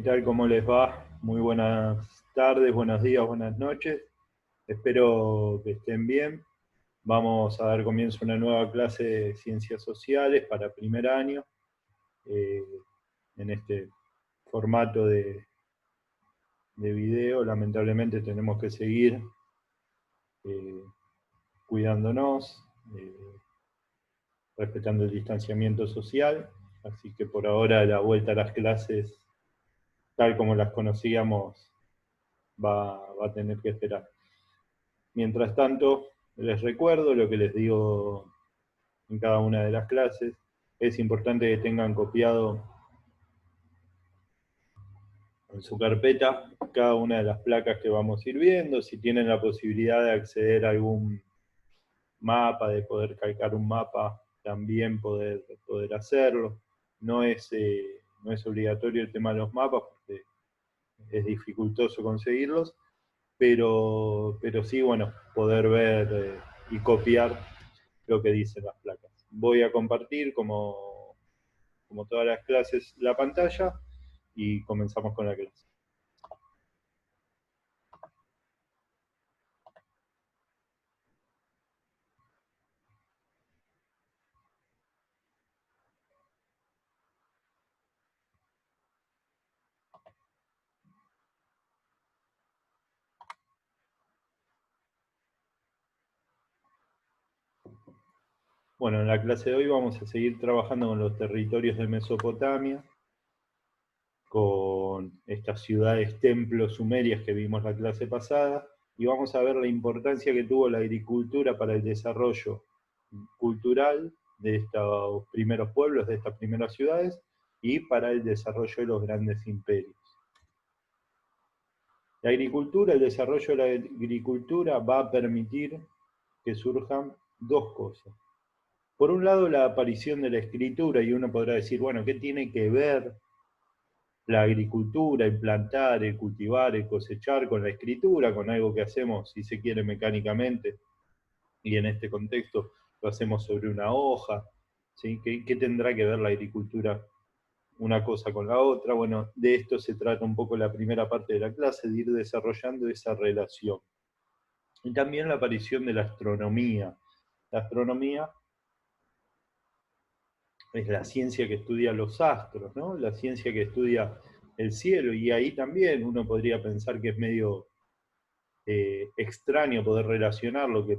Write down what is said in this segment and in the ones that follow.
¿Qué tal? ¿Cómo les va? Muy buenas tardes, buenos días, buenas noches. Espero que estén bien. Vamos a dar comienzo a una nueva clase de Ciencias Sociales para primer año, eh, en este formato de video. Lamentablemente tenemos que seguir eh, cuidándonos, eh, respetando el distanciamiento social. Así que por ahora la vuelta a las clases, tal como las conocíamos, va a tener que esperar. Mientras tanto, les recuerdo lo que les digo en cada una de las clases. Es importante que tengan copiado en su carpeta cada una de las placas que vamos a ir viendo. Si tienen la posibilidad de acceder a algún mapa, de poder calcar un mapa, también poder hacerlo. No es obligatorio el tema de los mapas porque es dificultoso conseguirlos, pero sí, bueno, poder ver y copiar lo que dicen las placas. Voy a compartir, como todas las clases, la pantalla y comenzamos con la clase. Bueno, en la clase de hoy vamos a seguir trabajando con los territorios de Mesopotamia, con estas ciudades templos sumerias que vimos la clase pasada, y vamos a ver la importancia que tuvo la agricultura para el desarrollo cultural de estos primeros pueblos, de estas primeras ciudades, y para el desarrollo de los grandes imperios. La agricultura, el desarrollo de la agricultura va a permitir que surjan dos cosas. Por un lado, la aparición de la escritura, y uno podrá decir, bueno, ¿qué tiene que ver la agricultura, el plantar, el cultivar, el cosechar con la escritura, con algo que hacemos, si se quiere, mecánicamente? Y en este contexto lo hacemos sobre una hoja. ¿Sí? ¿Qué tendrá que ver la agricultura una cosa con la otra? Bueno, de esto se trata un poco la primera parte de la clase, de ir desarrollando esa relación. Y también la aparición de la astronomía. La astronomía es la ciencia que estudia los astros, ¿no? La ciencia que estudia el cielo, y ahí también uno podría pensar que es medio extraño poder relacionar lo que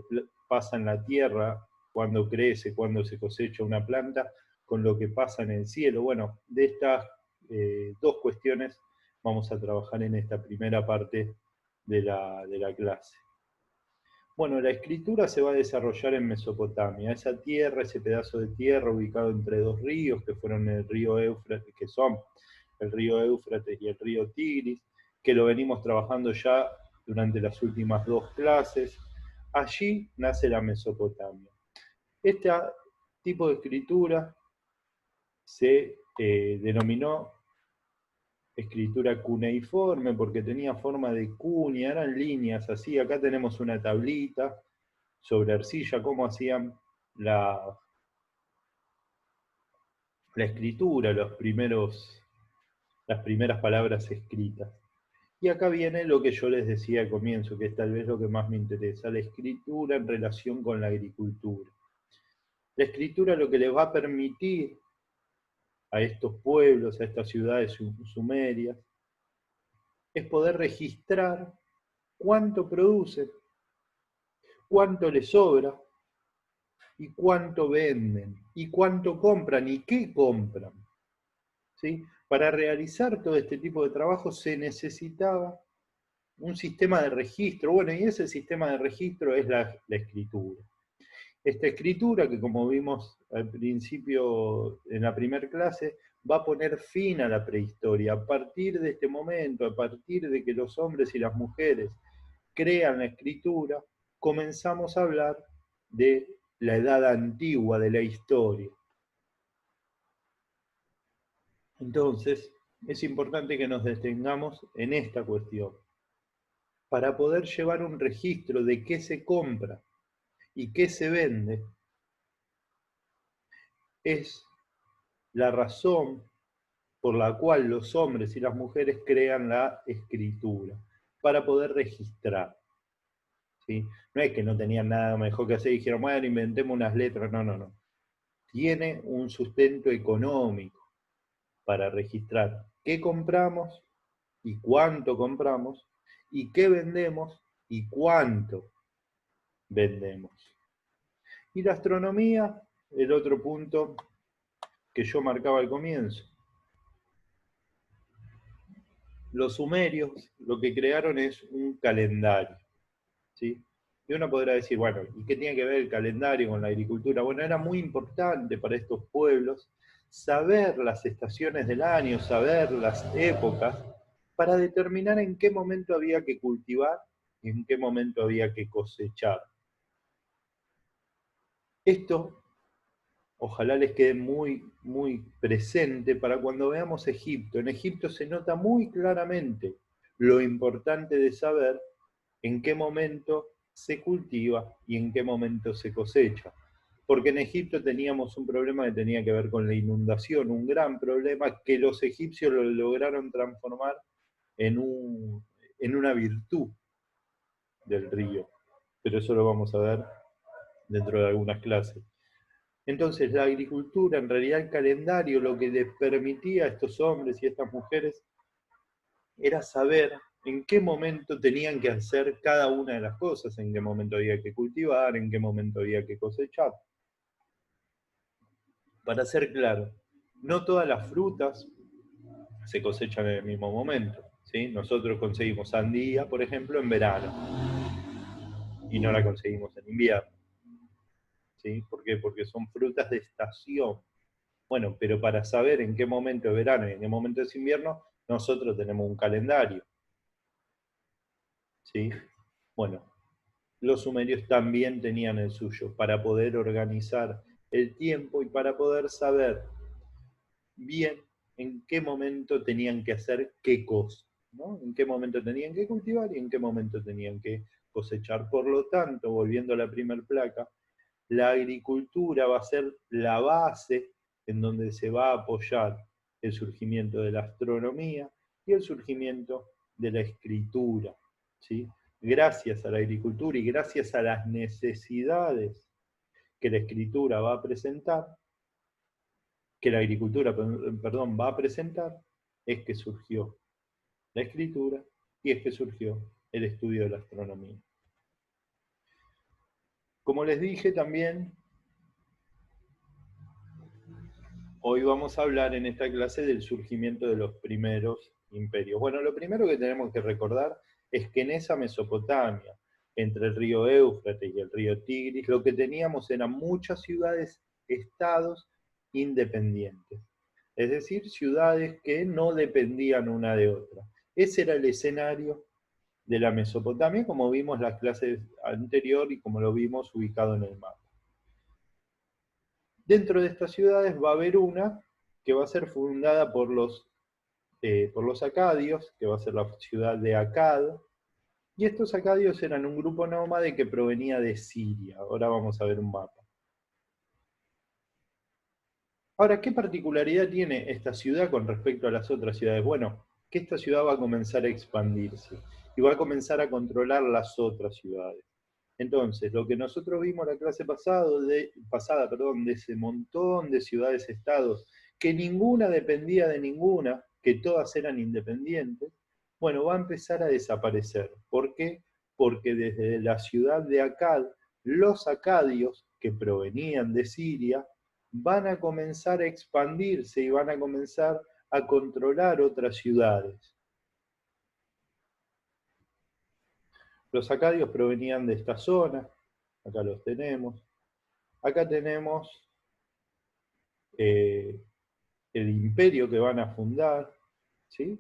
pasa en la Tierra, cuando crece, cuando se cosecha una planta, con lo que pasa en el cielo. Bueno, de estas dos cuestiones vamos a trabajar en esta primera parte de la clase. Bueno, la escritura se va a desarrollar en Mesopotamia, esa tierra, ese pedazo de tierra ubicado entre dos ríos que fueron el río Éufrates, que son el río Éufrates y el río Tigris, que lo venimos trabajando ya durante las últimas dos clases. Allí nace la Mesopotamia. Este tipo de escritura se denominó escritura cuneiforme porque tenía forma de cuña, eran líneas así. Acá tenemos una tablita sobre arcilla, cómo hacían la escritura, las primeras palabras escritas. Y acá viene lo que yo les decía al comienzo, que es tal vez lo que más me interesa, la escritura en relación con la agricultura. La escritura lo que les va a permitir a estos pueblos, a estas ciudades sumerias, es poder registrar cuánto producen, cuánto les sobra, y cuánto venden, y cuánto compran, y qué compran. ¿Sí? Para realizar todo este tipo de trabajo se necesitaba un sistema de registro. Bueno, y ese sistema de registro es la escritura. Esta escritura, que como vimos al principio en la primera clase, va a poner fin a la prehistoria. A partir de este momento, a partir de que los hombres y las mujeres crean la escritura, comenzamos a hablar de la edad antigua de la historia. Entonces, es importante que nos detengamos en esta cuestión para poder llevar un registro de qué se compra y qué se vende. Es la razón por la cual los hombres y las mujeres crean la escritura, para poder registrar. ¿Sí? No es que no tenían nada mejor que hacer y dijeron, bueno, inventemos unas letras, no, no, no. Tiene un sustento económico para registrar qué compramos y cuánto compramos, y qué vendemos y cuánto vendemos. Y la astronomía, el otro punto que yo marcaba al comienzo. Los sumerios lo que crearon es un calendario, ¿sí? Y uno podrá decir, bueno, ¿y qué tiene que ver el calendario con la agricultura? Bueno, era muy importante para estos pueblos saber las estaciones del año, saber las épocas, para determinar en qué momento había que cultivar y en qué momento había que cosechar. Esto ojalá les quede muy, muy presente para cuando veamos Egipto. En Egipto se nota muy claramente lo importante de saber en qué momento se cultiva y en qué momento se cosecha. Porque en Egipto teníamos un problema que tenía que ver con la inundación, un gran problema que los egipcios lo lograron transformar en una virtud del río. Pero eso lo vamos a ver dentro de algunas clases. Entonces la agricultura, en realidad el calendario, lo que les permitía a estos hombres y a estas mujeres era saber en qué momento tenían que hacer cada una de las cosas, en qué momento había que cultivar, en qué momento había que cosechar. Para ser claro, no todas las frutas se cosechan en el mismo momento, ¿sí? Nosotros conseguimos sandía, por ejemplo, en verano, y no la conseguimos en invierno, ¿sí? ¿Por qué? Porque son frutas de estación. Bueno, pero para saber en qué momento es verano y en qué momento es invierno, nosotros tenemos un calendario, ¿sí? Bueno, los sumerios también tenían el suyo, para poder organizar el tiempo y para poder saber bien en qué momento tenían que hacer qué cosa, ¿no? En qué momento tenían que cultivar y en qué momento tenían que cosechar. Por lo tanto, volviendo a la primer placa, la agricultura va a ser la base en donde se va a apoyar el surgimiento de la astronomía y el surgimiento de la escritura, ¿sí? Gracias a la agricultura y gracias a las necesidades que la escritura va a presentar, que la agricultura, perdón, va a presentar, es que surgió la escritura y es que surgió el estudio de la astronomía. Como les dije también, hoy vamos a hablar en esta clase del surgimiento de los primeros imperios. Bueno, lo primero que tenemos que recordar es que en esa Mesopotamia, entre el río Éufrates y el río Tigris, lo que teníamos eran muchas ciudades, estados independientes. Es decir, ciudades que no dependían una de otra. Ese era el escenario de la Mesopotamia, como vimos en las clases anteriores y como lo vimos ubicado en el mapa. Dentro de estas ciudades va a haber una que va a ser fundada por los acadios, que va a ser la ciudad de Akkad, y estos acadios eran un grupo nómade que provenía de Siria. Ahora vamos a ver un mapa. Ahora, ¿qué particularidad tiene esta ciudad con respecto a las otras ciudades? Bueno, que esta ciudad va a comenzar a expandirse y va a comenzar a controlar las otras ciudades. Entonces, lo que nosotros vimos la clase pasada, de ese montón de ciudades-estados, que ninguna dependía de ninguna, que todas eran independientes, bueno, va a empezar a desaparecer. ¿Por qué? Porque desde la ciudad de Akkad, los acadios que provenían de Siria van a comenzar a expandirse y van a comenzar a controlar otras ciudades. Los acadios provenían de esta zona, acá los tenemos. Acá tenemos el imperio que van a fundar, ¿sí?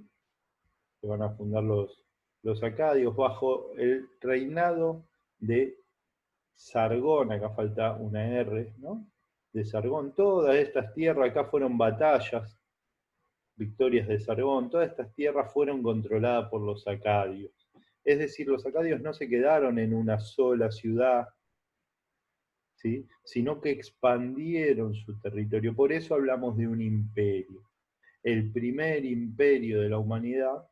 Que van a fundar los acadios bajo el reinado de Sargón, acá falta una R, ¿no? De Sargón, todas estas tierras, acá fueron batallas, victorias de Sargón, todas estas tierras fueron controladas por los acadios. Es decir, los acadios no se quedaron en una sola ciudad, ¿sí? Sino que expandieron su territorio. Por eso hablamos de un imperio. el primer imperio de la humanidad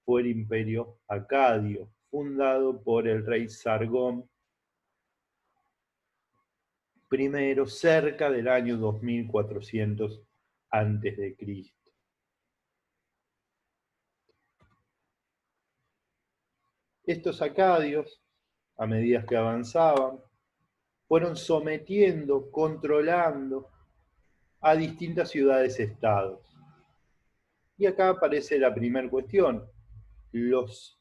fue el imperio acadio, fundado por el rey Sargón I, cerca del año 2400 a.C. Estos acadios, a medida que avanzaban, fueron sometiendo, controlando a distintas ciudades-estados. Y acá aparece la primera cuestión. Los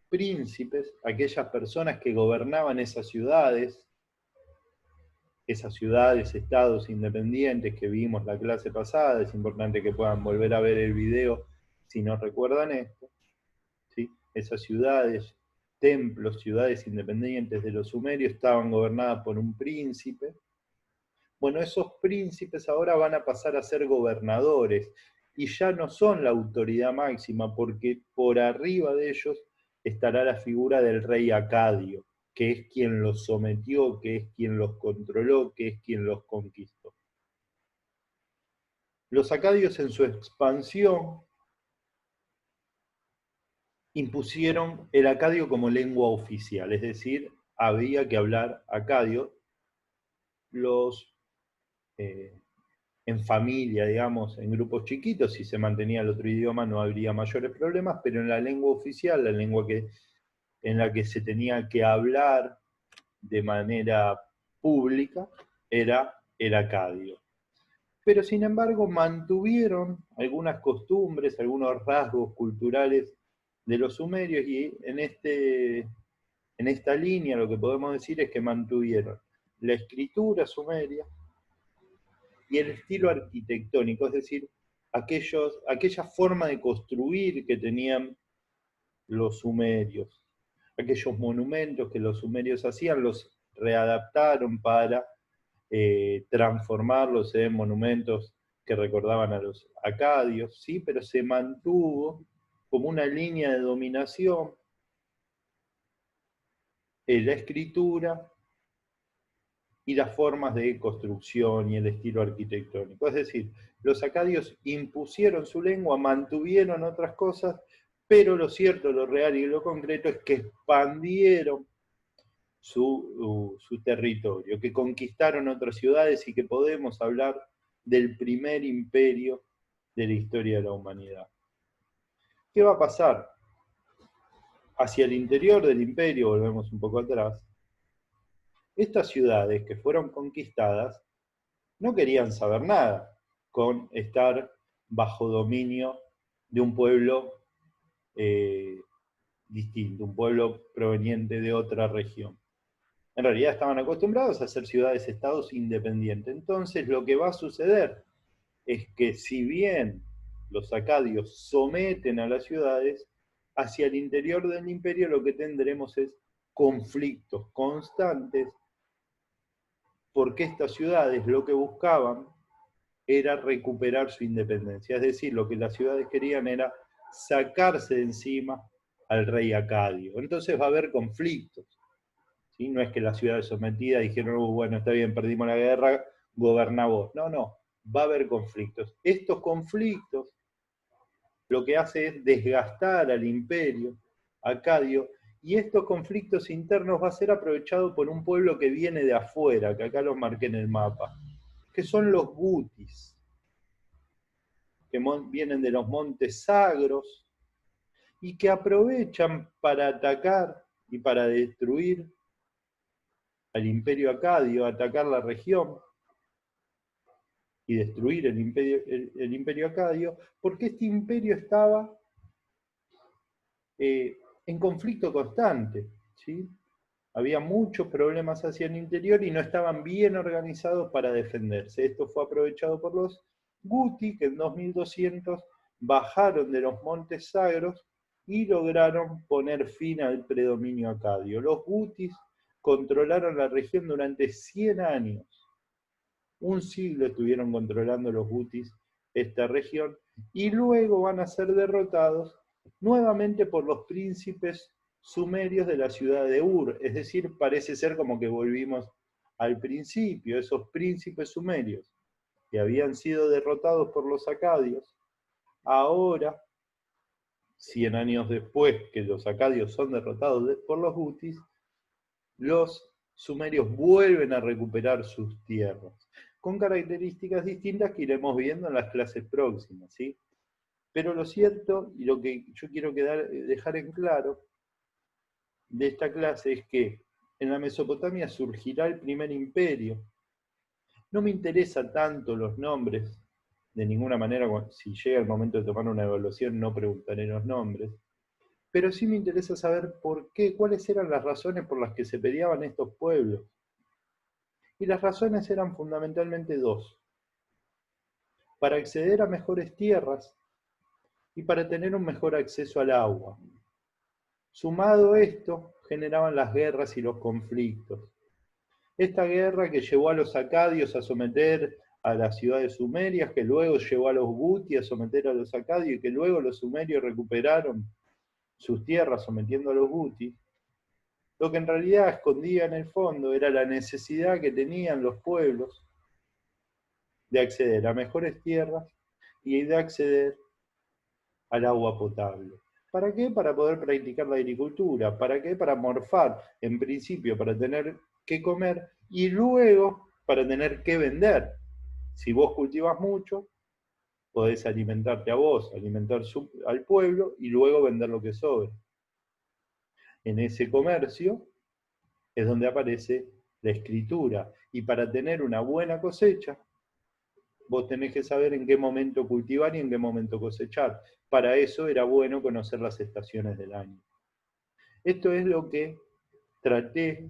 príncipes, aquellas personas que gobernaban esas ciudades, estados independientes que vimos la clase pasada, es importante que puedan volver a ver el video si no recuerdan esto, ¿sí? Esas ciudades, templos, ciudades independientes de los sumerios estaban gobernadas por un príncipe. Bueno, esos príncipes ahora van a pasar a ser gobernadores y ya no son la autoridad máxima porque por arriba de ellos estará la figura del rey acadio, que es quien los sometió, que es quien los controló, que es quien los conquistó. Los acadios en su expansión impusieron el acadio como lengua oficial, es decir, había que hablar acadio. En familia, digamos, en grupos chiquitos, si se mantenía el otro idioma no habría mayores problemas, pero en la lengua oficial, la lengua en la que se tenía que hablar de manera pública, era el acadio. Pero sin embargo mantuvieron algunas costumbres, algunos rasgos culturales de los sumerios y en esta línea lo que podemos decir es que mantuvieron la escritura sumeria y el estilo arquitectónico, es decir, aquella forma de construir que tenían los sumerios, aquellos monumentos que los sumerios hacían, los readaptaron para transformarlos en monumentos que recordaban a los acadios, ¿sí? Pero se mantuvo como una línea de dominación en la escritura y las formas de construcción y el estilo arquitectónico. Es decir, los acadios impusieron su lengua, mantuvieron otras cosas, pero lo cierto, lo real y lo concreto es que expandieron su territorio, que conquistaron otras ciudades y que podemos hablar del primer imperio de la historia de la humanidad. ¿Qué va a pasar? Hacia el interior del imperio, volvemos un poco atrás, estas ciudades que fueron conquistadas no querían saber nada con estar bajo dominio de un pueblo distinto, un pueblo proveniente de otra región. En realidad estaban acostumbrados a ser ciudades-estados independientes. Entonces lo que va a suceder es que si bien los acadios someten a las ciudades, hacia el interior del imperio lo que tendremos es conflictos constantes, porque estas ciudades lo que buscaban era recuperar su independencia. Es decir, lo que las ciudades querían era sacarse de encima al rey acadio. Entonces va a haber conflictos. ¿Sí? No es que las ciudades sometidas dijeron, bueno, está bien, perdimos la guerra, goberná vos. No, no, va a haber conflictos. Estos conflictos lo que hace es desgastar al imperio acadio, y estos conflictos internos va a ser aprovechado por un pueblo que viene de afuera, que acá los marqué en el mapa, que son los gutis, que vienen de los montes sagros y que aprovechan para atacar y para destruir al imperio acadio, atacar la región y destruir el imperio acadio, porque este imperio estaba en conflicto constante, ¿sí? Había muchos problemas hacia el interior y no estaban bien organizados para defenderse. Esto fue aprovechado por los guti, que en 2200 bajaron de los montes sagros y lograron poner fin al predominio acadio. Los gutis controlaron la región durante 100 años. Un siglo estuvieron controlando los gutis esta región y luego van a ser derrotados nuevamente por los príncipes sumerios de la ciudad de Ur. Es decir, parece ser como que volvimos al principio, esos príncipes sumerios que habían sido derrotados por los acadios Ahora, 100 años después que los acadios son derrotados por los gutis, los sumerios vuelven a recuperar sus tierras, con características distintas que iremos viendo en las clases próximas, ¿sí? Pero lo cierto, y lo que yo quiero dejar en claro de esta clase es que en la Mesopotamia surgirá el primer imperio. No me interesa tanto los nombres, de ninguna manera, si llega el momento de tomar una evaluación no preguntaré los nombres, pero sí me interesa saber por qué, cuáles eran las razones por las que se peleaban estos pueblos. Y las razones eran fundamentalmente dos: para acceder a mejores tierras y para tener un mejor acceso al agua. Sumado a esto, generaban las guerras y los conflictos. Esta guerra que llevó a los acadios a someter a las ciudades sumerias, que luego llevó a los guti a someter a los acadios y que luego los sumerios recuperaron sus tierras sometiendo a los guti, lo que en realidad escondía en el fondo era la necesidad que tenían los pueblos de acceder a mejores tierras y de acceder al agua potable. ¿Para qué? Para poder practicar la agricultura. ¿Para qué? Para morfar, en principio, para tener que comer y luego para tener que vender. Si vos cultivas mucho, podés alimentarte a vos, alimentar al pueblo y luego vender lo que sobre. En ese comercio es donde aparece la escritura. Y para tener una buena cosecha, vos tenés que saber en qué momento cultivar y en qué momento cosechar. Para eso era bueno conocer las estaciones del año. Esto es lo que traté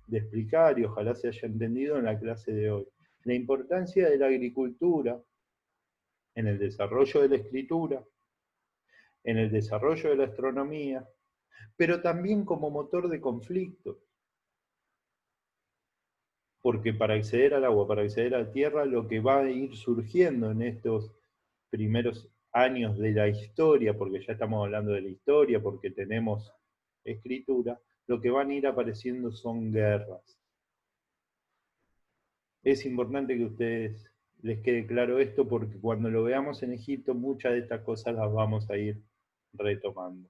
de explicar y ojalá se haya entendido en la clase de hoy. La importancia de la agricultura en el desarrollo de la escritura, en el desarrollo de la astronomía, pero también como motor de conflicto. Porque para acceder al agua, para acceder a la tierra, lo que va a ir surgiendo en estos primeros años de la historia, porque ya estamos hablando de la historia, porque tenemos escritura, lo que van a ir apareciendo son guerras. Es importante que a ustedes les quede claro esto, porque cuando lo veamos en Egipto, muchas de estas cosas las vamos a ir retomando.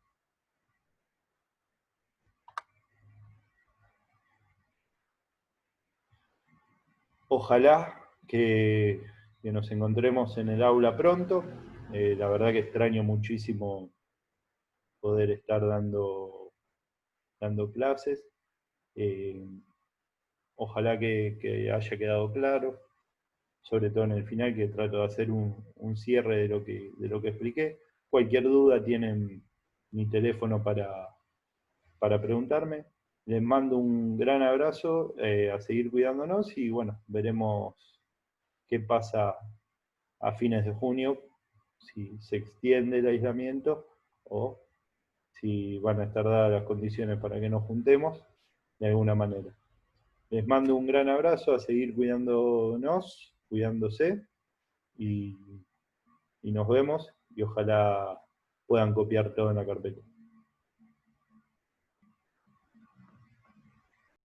Ojalá que nos encontremos en el aula pronto. La verdad que extraño muchísimo poder estar dando clases. Ojalá que haya quedado claro, sobre todo en el final, que trato de hacer un cierre de lo que expliqué. Cualquier duda tienen mi teléfono para preguntarme. Les mando un gran abrazo, a seguir cuidándonos y bueno, veremos qué pasa a fines de junio, si se extiende el aislamiento o si van a estar dadas las condiciones para que nos juntemos de alguna manera. Les mando un gran abrazo, a seguir cuidándonos, cuidándose y nos vemos y ojalá puedan copiar todo en la carpeta.